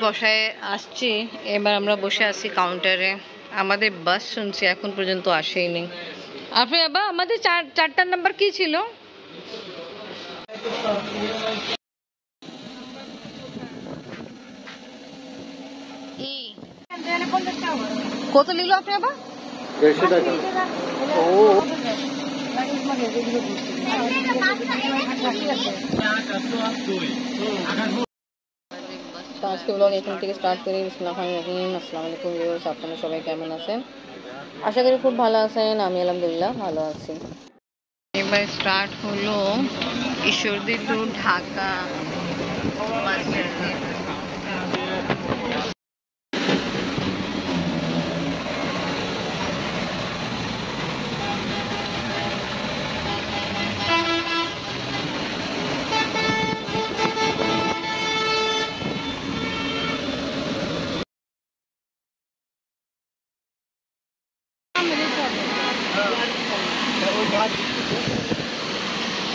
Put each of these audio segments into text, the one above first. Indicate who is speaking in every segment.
Speaker 1: বসায় আসছি, এবার আমরা বসে আছি কাউন্টারে। আমাদের বাস শুনছি এখন পর্যন্ত আসেইনি। আপনি বাবা আমাদের চারটার নাম্বার কি ছিল? কত নিল আপনি বাবা?
Speaker 2: 150 টাকা। ও
Speaker 1: আজকে ব্লগ এখান থেকে স্টার্ট করি। বিসমিল্লাহির আসসালামু আলাইকুম ভিউয়ার্স, আপনারা সবাই কেমন আছেন? আশা করি খুব ভালো আছেন। আমি আলহামদুলিল্লাহ ভালো আছি। এবার স্টার্ট হলো Ishwardi to Dhaka bus journey.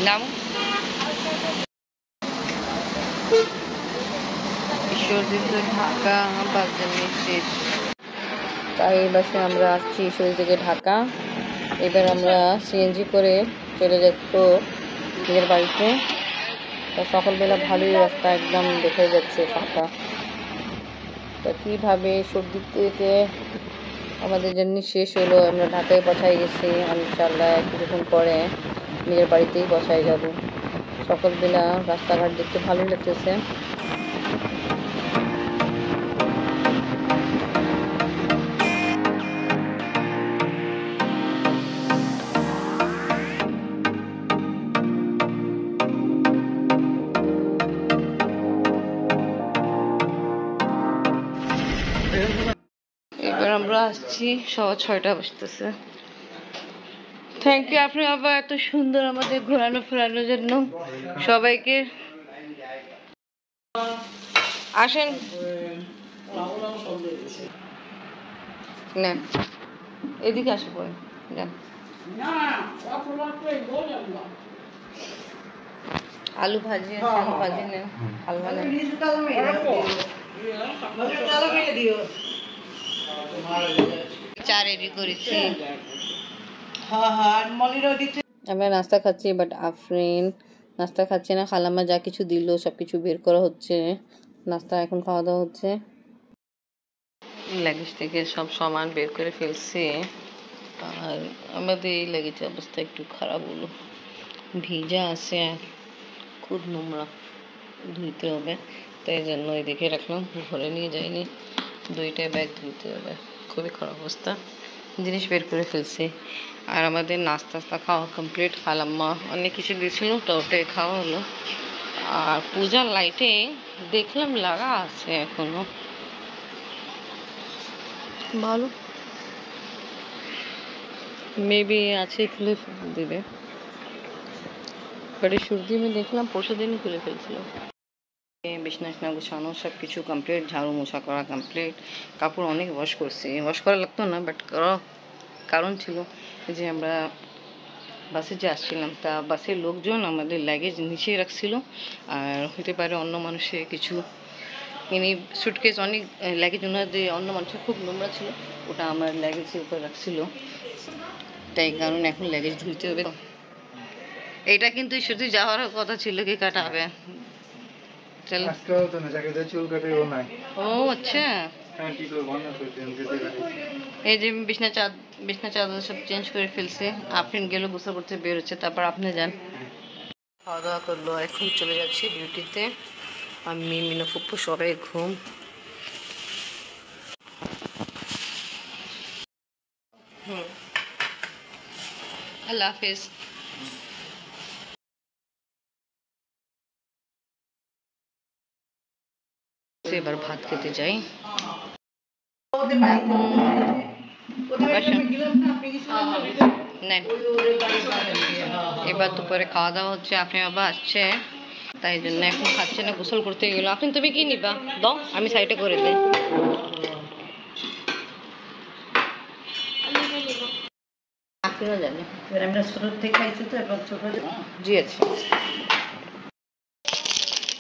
Speaker 1: নাম Ishwardi to Dhaka bus journey শেষ। তাই এই বাসে আমরা আসছি ঈশ্বরদী থেকে ঢাকা। এবার আমরা সিএনজি করে চলে যাচ্ছ নিজের বাড়িতে। তা সকালবেলা ভালোই রাস্তা একদম দেখা যাচ্ছে ফাঁকা। তা কীভাবে সর্দি থেকে আমাদের জার্নি শেষ হলো, আমরা ঢাকায় পৌঁছায় গেছি। ইনশাআল্লাহ কিছুক্ষণ পরে নিজের বাড়িতেই পৌঁছায় যাব। সকালবেলা রাস্তাঘাট দেখতে ভালোই লাগতেছে। এবার আমরা আসছি 6:15 বাজতেছে। থ্যাংক ইউ আপনি আবার এত সুন্দর আমাদের ঘোরানো ফেরানোর জন্য। সবাইকে আসেন নেন, এদিকে আসে পরে নেন। আলু ভাজি আছে, আলু ভাজি নেন, হালুয়া নেন। চা রেডি করেছি। আমরা নাস্তা খাচ্ছি, বাট আফরিন নাস্তা খাচ্ছে না। খালাম্মা যা কিছু দিল সব কিছু বের করা হচ্ছে, নাস্তা এখন খাওয়া দাওয়া হচ্ছে। লাগেজ থেকে সব সামান বের করে ফেলছে। আর আমাদের এই লাগেজের অবস্থা একটু খারাপ হলো, ভিজা আছে, খুব নোংরা, ধুইতে হবে। তাই জন্য এদিকে রাখলাম, ঘরে নিয়ে যাইনি। 2টা ব্যাগ ধুইতে হবে, খুবই খারাপ অবস্থা, জিনিস বের করে ফেলছি। আর আমাদের নাস্তা খাওয়া কমপ্লিট। খালাম্মা অনেক কিছু দিয়েছিল, তো ওটাই খাওয়া হলো। আর পূজার লাইটে দেখলাম লাগা আছে এখনো, ভালো মেবি আছে, খুলে দিবে। বাট এই সর্দি আমি দেখলাম পরশু দিনই খুলে ফেলছিল। বিছনা গুছানো সব কিছু কমপ্লিট, ঝাড়ু মোছা করা কমপ্লিট। কাপড় অনেক ওয়াশ করছি, ওয়াশ করা লাগতো না, বাট কারণ ছিল যে আমরা বাসে যে আসছিলাম, তা বাসের লোকজন আমাদের লাগেজ নিচে রাখছিল। আর হতে পারে অন্য মানুষের কিছু মানে সুটকেস, অনেক লাগেজ ওনাদের অন্য মানুষের খুব নোংরা ছিল, ওটা আমার লাগেজের উপর রাখছিল। তাই কারণ এখন লাগেজ ধুইতে হবে। এটা কিন্তু শুধু যাওয়ার কথা ছিল, কি কাটা হবে। ও আচ্ছা, এই যে বিছনা চাদর সব চেঞ্জ করে ফেলছে। আফরিন গেল গোসল করতে, বের হচ্ছে, তারপর আপনি যান। খাওয়া দাওয়া করলো, এখন চলে যাচ্ছি ডিউটিতে। আমি মিনা ফুপ্পু সবাই ঘুম। আল্লাহ হাফেজ। এবার ভাত খেতে যাই। এবার দুপুরে খাওয়া দাওয়া হচ্ছে। আপনি বাবা আসছে, তাই জন্য এখন খাচ্ছে না, গোসল করতে গেল। আপনি তুমি কি নিবা দাও, আমি সাইডে করে দিই। আফরিনও জানে, এবার আমরা ছোট থেকে খাইছি তো এখন ছোট জি আছে।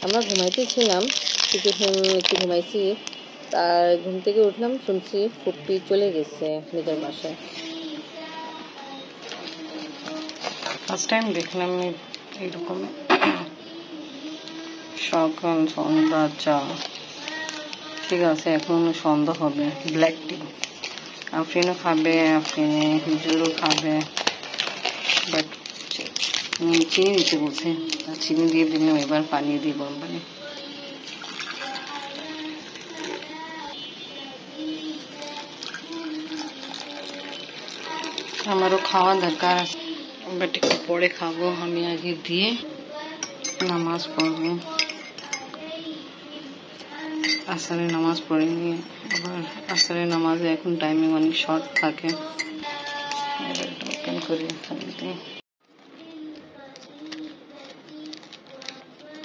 Speaker 1: আমরা ঘুমাইতেছিলাম, কিছুক্ষণ একটু ঘুমাইছি, তার ঘুম থেকে উঠলাম শুনছি ফুপ্পি চলে গেছে নিজের বাসায়। ফার্স্ট টাইম দেখলাম এইরকম সকাল সন্ধ্যা চা। ঠিক আছে, এখন সন্ধ্যা হবে, ব্ল্যাক টি আফরিনও খাবে, আফরিনে হিজুরও খাবে, বাট চিনি দিতে বলছে, চিনি দিয়ে দিলাম, এবার পানি দিয়ে গরম পানি। আমারও খাওয়া দরকার আছে, বাট একটু পরে খাবো, আমি আগে দিয়ে নামাজ পড়বো, আসরের নামাজ পড়ে নিয়ে আবার আসরের নামাজে এখন টাইমিং অনেক শর্ট থাকে। এবার এটা ওপেন করে ফেলতে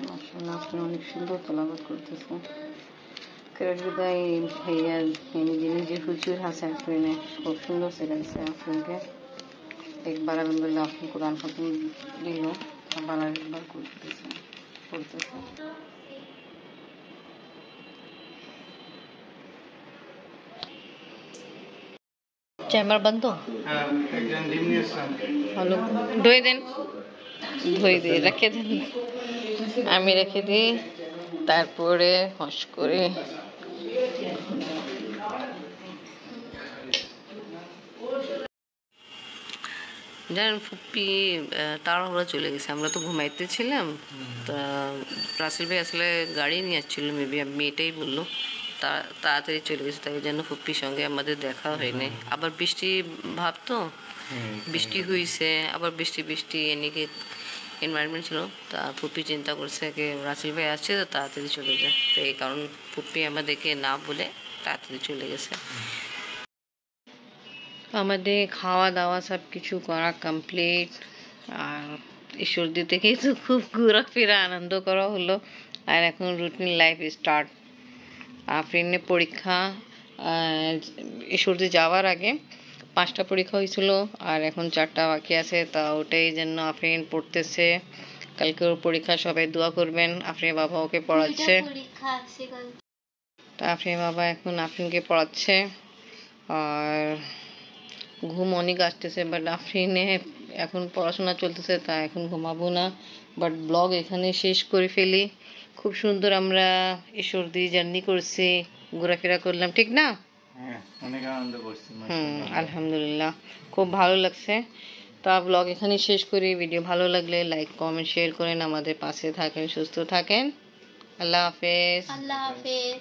Speaker 1: মাশাআল্লাহ, আপনি অনেক সুন্দর তেলাওয়াত করতেছে। বিদায় ভাইয়া নিজে নিজে হুজুর হাসান আফরিনে খুব সুন্দর শেখাইছে আফরিনকে। একবার আলহামদুলিল্লাহ আফরিন কোরআন খতম দিল, আবার আরেকবার করতেছে পড়তেছে। চেম্বার বন্ধ, ভালো ধুয়ে দেন, ধুয়ে দিয়ে রেখে দেন, আমি রেখে দিই, তারপরে হস করে জানেন ফুপ্পি তাড়াহুড়া চলে গেছে, আমরা তো ঘুমাইতেছিলাম, তা রাসেল ভাই আসলে গাড়ি নিয়ে আসছিল, মেবি আমি এটাই বললো, তাড়াতাড়ি চলে গেছে, তাই জন্য ফুপ্পির সঙ্গে আমাদের দেখা হয়নি। আবার বৃষ্টি ভাব তো, বৃষ্টি হয়েছে, আবার বৃষ্টি বৃষ্টি এনেকে এনভায়রনমেন্ট ছিল, তা ফুপ্পি চিন্তা করছে যে রাসেল ভাই আসছে তো তাড়াতাড়ি চলে যায়, তো এই কারণ ফুপ্পি আমাদেরকে না বলে তাড়াতাড়ি চলে গেছে। আমাদের খাওয়া দাওয়া সব কিছু করা কমপ্লিট, আর ঈশ্বরদী থেকেই তো খুব ঘোরাফেরা আনন্দ করা হলো, আর এখন রুটিন লাইফ স্টার্ট। আফরিনের পরীক্ষা ঈশ্বরদী যাওয়ার আগে 5টা পরীক্ষা হয়েছিল, আর এখন 4টা বাকি আছে, তা ওটাই জন্য আফরিন পড়তেছে। কালকে ওর পরীক্ষা, সবাই দোয়া করবেন। আফরিনের বাবা ওকে পড়াচ্ছে, তা আফরিনের বাবা এখন আফরিনকে পড়াচ্ছে, আর ঘুম অনেক আসতেছে, বাট আফরিনে এখন পড়াশোনা চলতেছে, তা এখন ঘুমাবো না, বাট ব্লগ এখানে শেষ করে ফেলি। খুব সুন্দর আমরা ঈশ্বরদী জার্নি করছি, ঘোরাফেরা করলাম, ঠিক না?
Speaker 2: অনেক আনন্দ করছি।
Speaker 1: আলহামদুলিল্লাহ, খুব ভালো লাগছে। তা ব্লগ এখানে শেষ করি। ভিডিও ভালো লাগলে লাইক কমেন্ট শেয়ার করেন, আমাদের পাশে থাকেন, সুস্থ থাকেন। আল্লাহ হাফেজ।
Speaker 3: আল্লাহ হাফেজ।